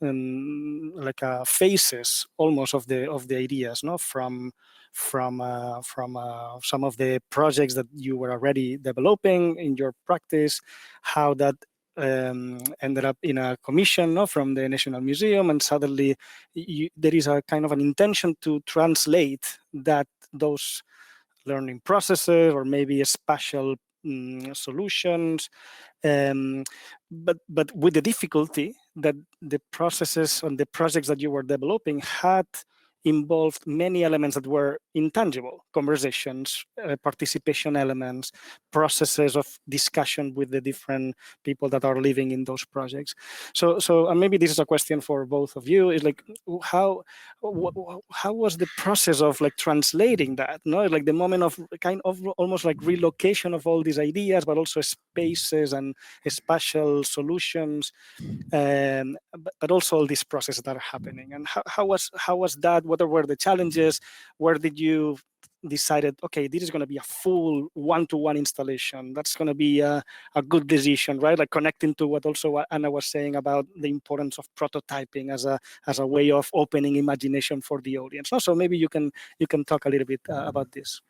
like phases almost of the ideas, no, from some of the projects that you were already developing in your practice, how that ended up in a commission, no, from the National Museum, and suddenly there is a kind of an intention to translate those learning processes, or maybe a spatial solutions, but with the difficulty that the processes and the projects that you were developing had involved many elements that were intangible: conversations, participation elements, processes of discussion with the different people that are living in those projects. So and maybe this is a question for both of you, is like, how was the process of like translating that? No, like the moment of kind of almost like relocation of all these ideas, but also spaces and spatial solutions, but also all these processes that are happening. And how was that? What were the challenges? Where did you decided, okay, this is going to be a full one-to-one installation? That's going to be a good decision, right? Like connecting to what also Anna was saying about the importance of prototyping as a way of opening imagination for the audience. So maybe you can talk a little bit about this.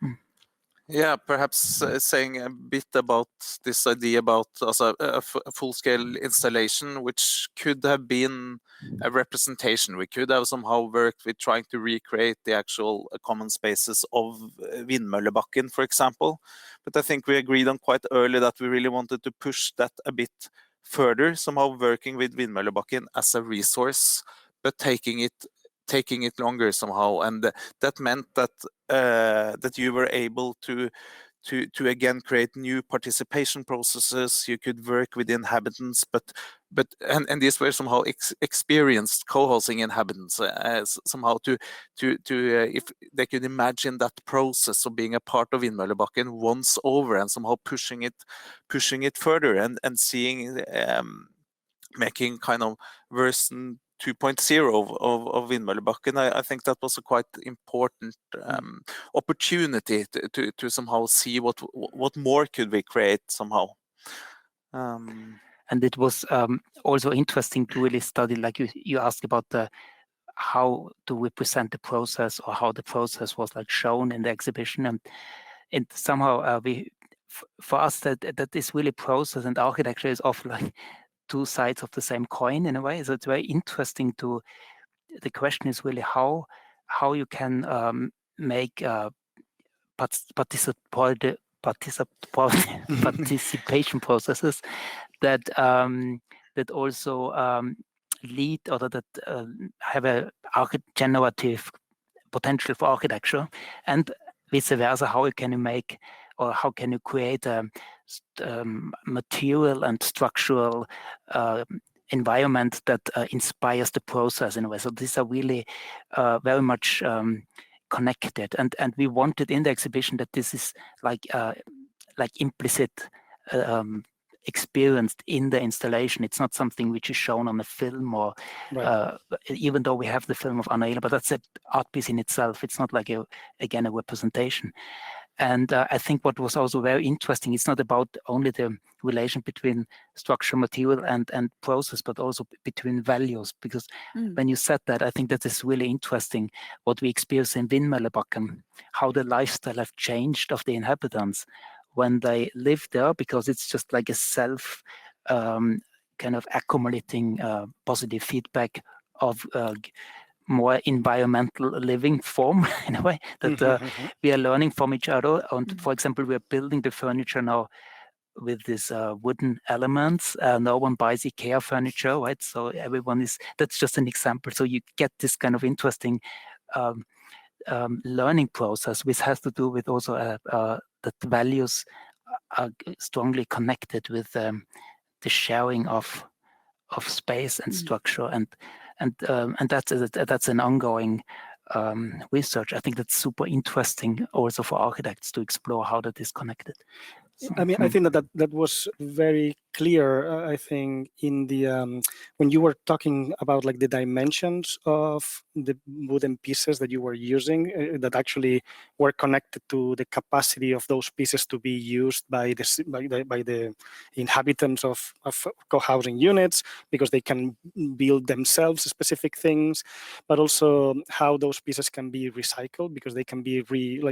Yeah, perhaps saying a bit about this idea about also a full-scale installation, which could have been a representation. We could have somehow worked with trying to recreate the actual common spaces of Vindmøllebakken, for example. But I think we agreed on quite early that we really wanted to push that a bit further, somehow working with Vindmøllebakken as a resource, but taking it longer somehow, and that meant that that you were able to again create new participation processes. You could work with inhabitants, but these were somehow experienced co-housing inhabitants, somehow to if they could imagine that process of being a part of Vindmøllebakken once over, and somehow pushing it further, and seeing making kind of version 2.0 of Vindmøllebakken. I think that was a quite important opportunity to somehow see what more could we create somehow. And it was also interesting to really study, like you asked about how do we present the process, or how the process was like shown in the exhibition, and somehow for us that is really process and architecture is often like two sides of the same coin in a way. So it's very interesting the question is really how you can make participation processes that also lead, or that have a generative potential for architecture, and vice versa. How can you make, or how can you create a material and structural environment that inspires the process in a way? So these are really very much connected, and we wanted in the exhibition that this is like implicit experienced in the installation. It's not something which is shown on a film, or right. Even though we have the film of Anna, but that's an art piece in itself. It's not like again a representation. And I think what was also very interesting, it's not about only the relation between structure, material, and process, but also between values. Because when you said that, I think that is really interesting what we experience in Vindmøllebakken, how the lifestyle have changed of the inhabitants when they live there, because it's just like a self kind of accumulating positive feedback of more environmental living form in a way that we are learning from each other. And for example, we are building the furniture now with these wooden elements. No one buys IKEA furniture, right? So everyone that's just an example. So you get this kind of interesting learning process, which has to do with also that values are strongly connected with the sharing of space and structure, and that's an ongoing research. I think that's super interesting also for architects to explore how that is connected. I mean, I think that was very clear. I think in the when you were talking about like the dimensions of the wooden pieces that you were using, that actually were connected to the capacity of those pieces to be used by the inhabitants of co-housing units, because they can build themselves specific things, but also how those pieces can be recycled because they can be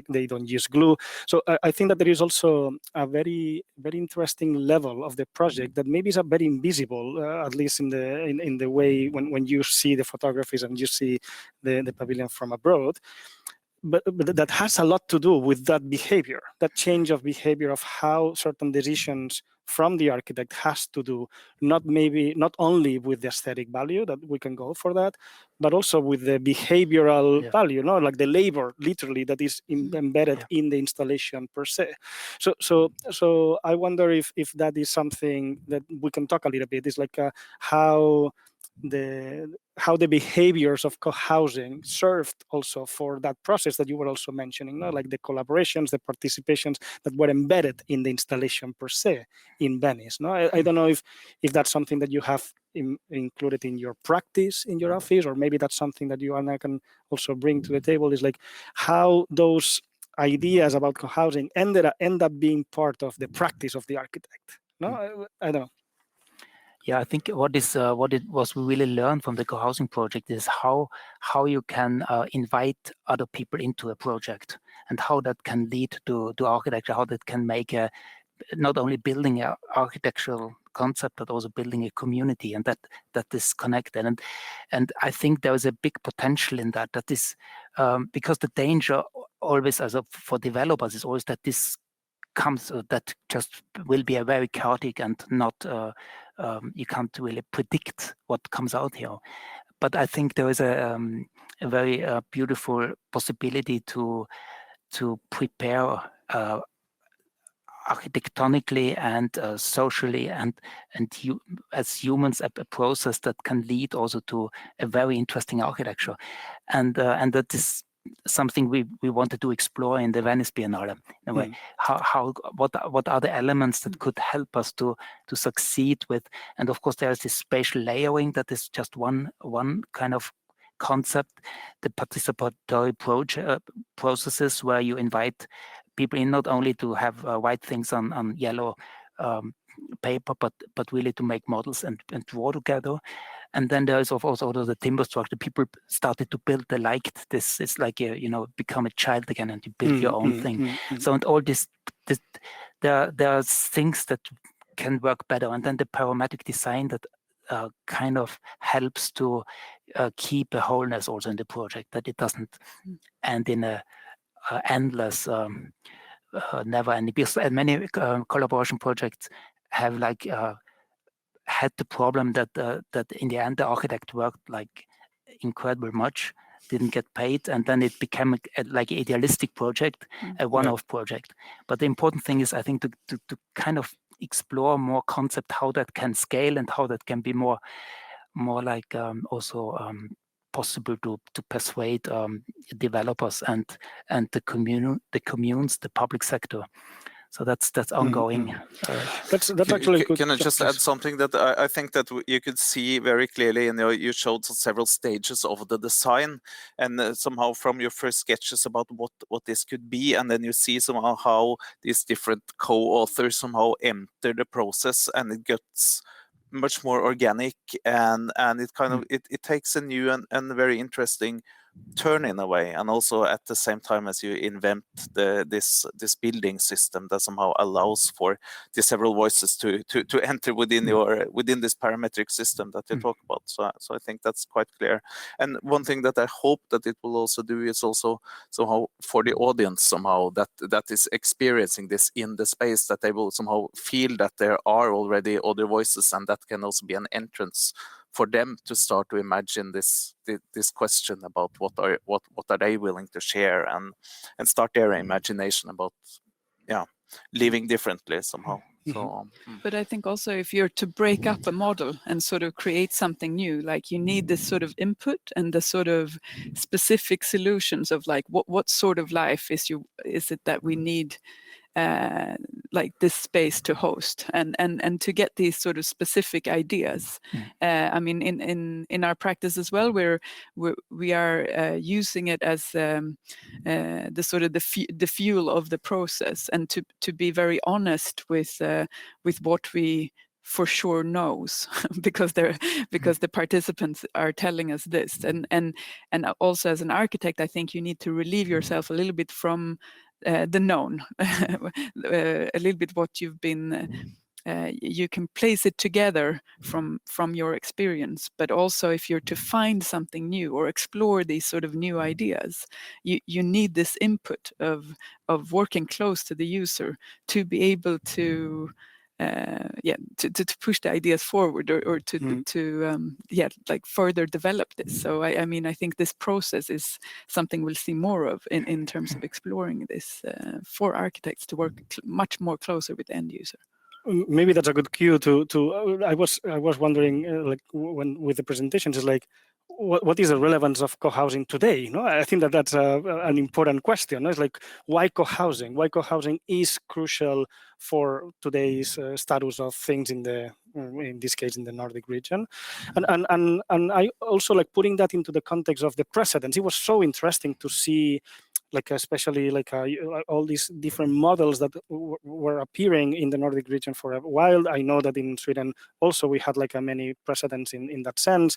they don't use glue. So I think that there is also a very, very interesting level of the project that maybe is a very invisible, at least in the way when you see the photographies and you see the pavilion from abroad. but that has a lot to do with that behavior, that change of behavior of how certain decisions from the architect has to do, not only with the aesthetic value that we can go for that, but also with the behavioral value, like the labor literally that is embedded in the installation per se. So I wonder if that is something that we can talk a little bit. It's like how the behaviors of co-housing served also for that process that you were also mentioning, like the collaborations, the participations that were embedded in the installation per se in Venice. I don't know if that's something that you have included in your practice in your office, or maybe that's something that you and I can also bring to the table, is like how those ideas about co-housing end up being part of the practice of the architect. I don't know. Yeah, I think what we really learned from the co-housing project is how you can invite other people into a project, and how that can lead to architecture, how that can make not only building an architectural concept, but also building a community, and that is connected. And I think there is a big potential in that. That is because the danger always, for developers, is always that this comes that just will be a very chaotic and not you can't really predict what comes out here. But I think there is a very beautiful possibility to prepare architectonically and socially and as humans a process that can lead also to a very interesting architecture, and that is something we wanted to explore in the Venice Biennale. In a way, what are the elements that could help us to succeed with? And of course, there is this spatial layering that is just one kind of concept. The participatory processes where you invite people in not only to have white things on yellow paper, but really to make models and draw together. And then there is also the timber structure. People started to build. They liked this. It's like become a child again, and you build your own thing. So and all this there are things that can work better. And then the parametric design that kind of helps to keep a wholeness also in the project, that it doesn't end in a endless never-ending. Because many collaboration projects have had the problem that in the end the architect worked like incredible much, didn't get paid, and then it became like an idealistic project, a one-off project. But the important thing is, I think, to kind of explore more concept, how that can scale and how that can be more like also possible to persuade developers and the communes, the public sector. So that's ongoing. That's actually good. Can I just add something that I think that you could see very clearly, and you showed several stages of the design, and somehow from your first sketches about what this could be, and then you see somehow how these different co-authors somehow enter the process, and it gets much more organic, and it kind of it takes a new and very interesting turn in a way, and also at the same time as you invent this building system that somehow allows for the several voices to enter within this parametric system that you talk about. So I think that's quite clear. And one thing that I hope that it will also do is also somehow for the audience somehow that is experiencing this in the space, that they will somehow feel that there are already other voices, and that can also be an entrance for them to start to imagine this question about what are they willing to share, and start their imagination about living differently somehow. So, but I think also if you're to break up a model and sort of create something new, like you need this sort of input and the sort of specific solutions of like what sort of life is it that we need like this space to host, and to get these sort of specific ideas. I mean, in our practice as well, we are using it as the sort of the fuel of the process, and to be very honest with what we for sure knows, because the participants are telling us this, and also as an architect, I think you need to relieve yourself a little bit from the known, a little bit what you've been you can place it together from your experience, but also if you're to find something new or explore these sort of new ideas, you need this input of working close to the user to be able to to push the ideas forward or to like further develop this. So I mean, I think this process is something we'll see more of in terms of exploring this for architects to work much more closer with the end user. Maybe that's a good cue to I was wondering like when with the presentations is like what is the relevance of co-housing today? I think that's an important question. It's like why co-housing? Why co-housing is crucial for today's status of things in this case in the Nordic region, and I also like putting that into the context of the precedents. It was so interesting to see. Like especially like all these different models that were appearing in the Nordic region for a while. I know that in Sweden also we had like many precedents in that sense.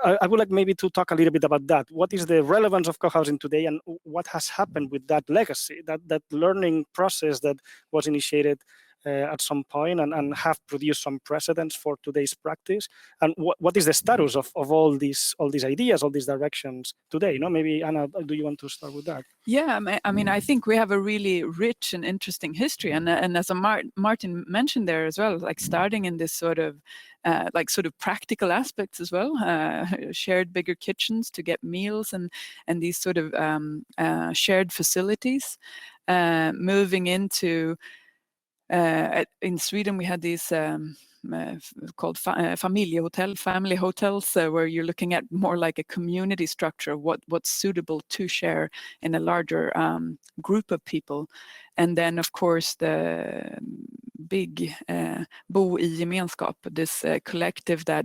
I would like maybe to talk a little bit about that. What is the relevance of co-housing today, and what has happened with that legacy, that learning process that was initiated at some point and have produced some precedents for today's practice, and what is the status of all these ideas, all these directions today? Maybe Anna, do you want to start with that? Yeah, I mean, I think we have a really rich and interesting history, and as Martin mentioned there as well, like starting in this sort of practical aspects as well, shared bigger kitchens to get meals and these sort of shared facilities, moving into. In Sweden, we had these called familjehotel, family hotels, where you're looking at more like a community structure, what's suitable to share in a larger group of people. And then, of course, the big bo I gemenskap, this collective that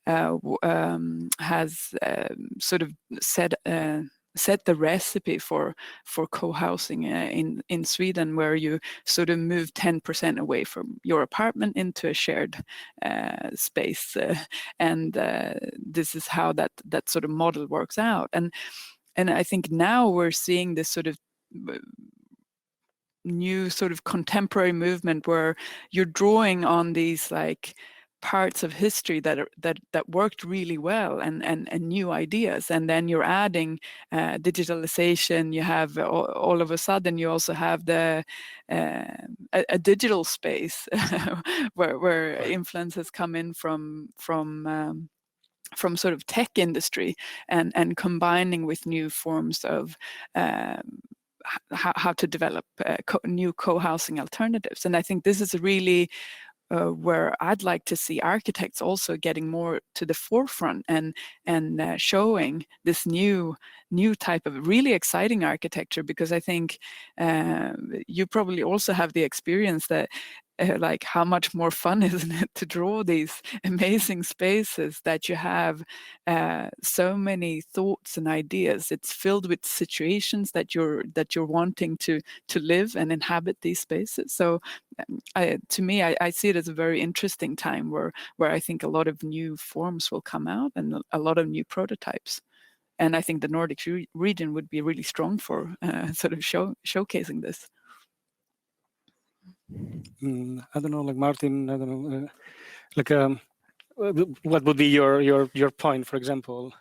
has sort of set the recipe for co-housing in Sweden, where you sort of move 10% away from your apartment into a shared space, and this is how that sort of model works out. And I think now we're seeing this sort of new sort of contemporary movement where you're drawing on these like parts of history that worked really well and new ideas, and then you're adding digitalization. You have all of a sudden you also have the a digital space where influences come in from sort of tech industry and combining with new forms of how to develop new co-housing alternatives. And I think this is really where I'd like to see architects also getting more to the forefront and showing this new type of really exciting architecture, because I think you probably also have the experience that like how much more fun isn't it to draw these amazing spaces that you have so many thoughts and ideas. It's filled with situations that you're wanting to live and inhabit these spaces. So to me, I see it as a very interesting time where I think a lot of new forms will come out and a lot of new prototypes. And I think the Nordic region would be really strong for sort of showcasing this. I don't know, like Martin, I don't know, what would be your point, for example,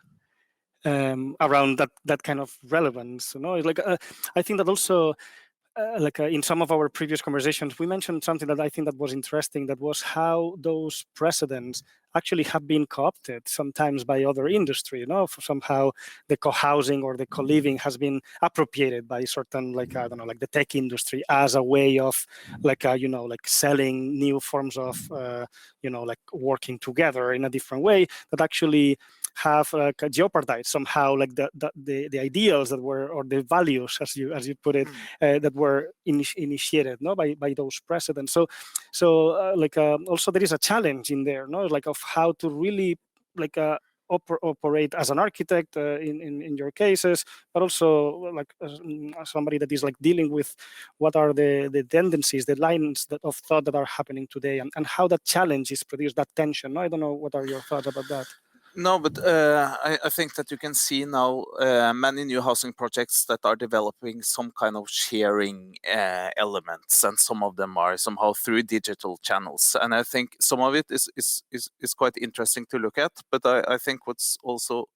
around that kind of relevance? Like I think that also. In some of our previous conversations, we mentioned something that I think that was interesting. That was how those precedents actually have been co-opted sometimes by other industry. Somehow the co-housing or the co-living has been appropriated by certain, like I don't know, like the tech industry as a way of, like selling new forms of, like working together in a different way that actually have jeopardized somehow like the ideals that were, or the values as you put it, that were initiated by those precedents. So also there is a challenge in there, like of how to really like operate as an architect in your cases, but also like somebody that is like dealing with what are the tendencies, the lines of thought that are happening today, and how that challenge is produced, that tension. I don't know, what are your thoughts about that? No, but I think that you can see now many new housing projects that are developing some kind of sharing elements, and some of them are somehow through digital channels. And I think some of it is quite interesting to look at. But I think what's also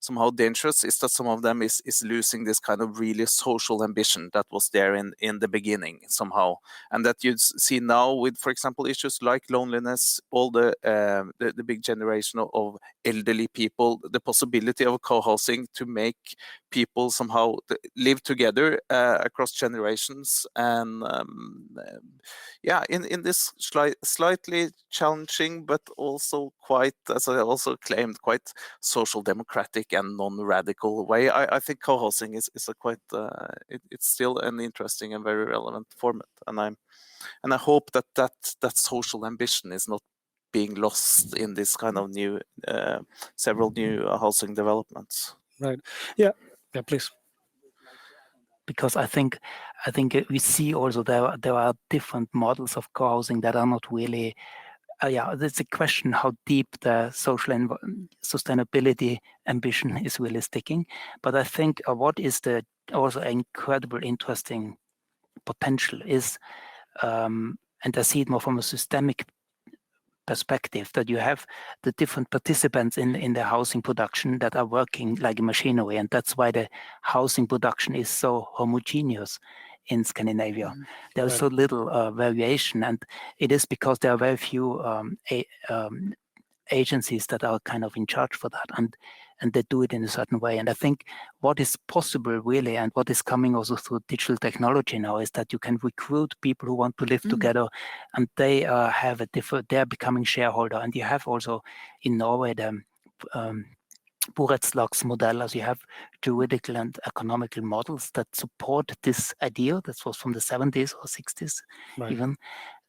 somehow dangerous is that some of them is losing this kind of really social ambition that was there in the beginning somehow, and that you see now with, for example, issues like loneliness, all the big generation of elderly people, the possibility of co-housing to make people somehow live together across generations, and yeah, in this slightly challenging but also quite, as I also claimed, quite social democratic and non-radical way. I think co-housing is a quite it's still an interesting and very relevant format, and I hope that social ambition is not being lost in this kind of new several new housing developments. Right. Yeah. Yeah. Please. Because I think we see also there are different models of co-housing that are not really. Yeah, it's a question how deep the social and sustainability ambition is really sticking. But I think what is the also incredible interesting potential is, and I see it more from a systemic perspective, that you have the different participants in the housing production that are working like a machinery, and that's why the housing production is so homogeneous in Scandinavia. There's so little variation, and it is because there are very few agencies that are kind of in charge for that, and they do it in a certain way. And I think what is possible really, and what is coming also through digital technology now, is that you can recruit people who want to live together, and they have a different, they are becoming shareholder. And you have also in Norway the model, as you have juridical and economical models that support this idea. That was from the 70s or 60s, even.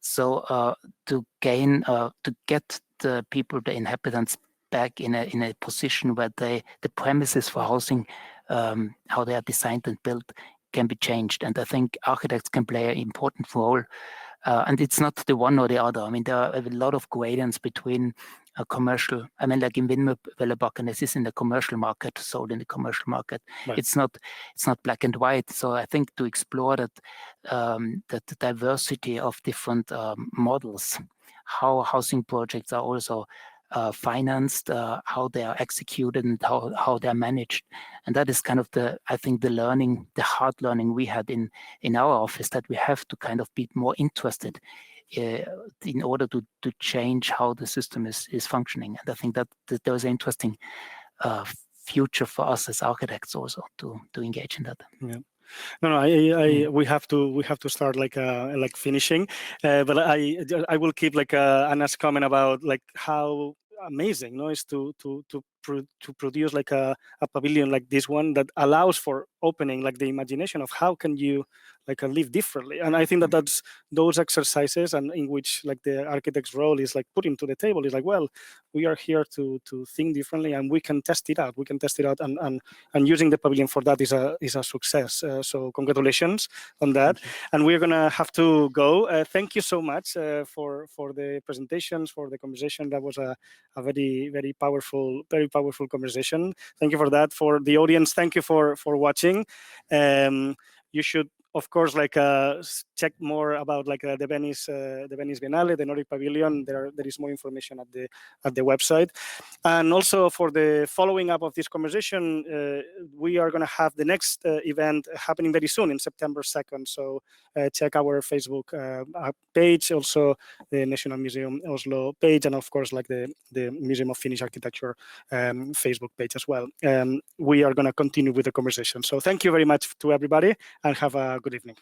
So to get the people, the inhabitants, back in a position where the premises for housing, how they are designed and built, can be changed. And I think architects can play an important role. And it's not the one or the other. I mean, there are a lot of gradients between a commercial. I mean, like in Vindmøllebakken, this is in the commercial market, sold in the commercial market. It's not black and white. So I think to explore that the diversity of different models, how housing projects are also financed, how they are executed, and how they are managed. And that is kind of I think the learning, the hard learning we had in our office, that we have to kind of be more interested in order to change how the system is functioning. And I think that there was an interesting future for us as architects also to engage in that. Yeah. No, we have to start like finishing, but I will keep like Anna's comment about like how amazing, is to produce like a pavilion like this one that allows for opening like the imagination of how can you like live differently. And I think that that's those exercises, and in which like the architect's role is like putting to the table is like, well, we are here to think differently, and we can test it out. And using the pavilion for that is a success. So congratulations on that. And we're gonna have to go. Thank you so much for the presentations, for the conversation. That was a very, very powerful conversation. Thank you for that. For the audience, thank you for watching. You should, of course, like check more about like the Venice Biennale, the Nordic Pavilion. There is more information at the website. And also for the following up of this conversation, we are going to have the next event happening very soon in September 2nd. So check our Facebook page, also the National Museum Oslo page, and of course like the Museum of Finnish Architecture Facebook page as well. We are going to continue with the conversation. So thank you very much to everybody, and have a good evening.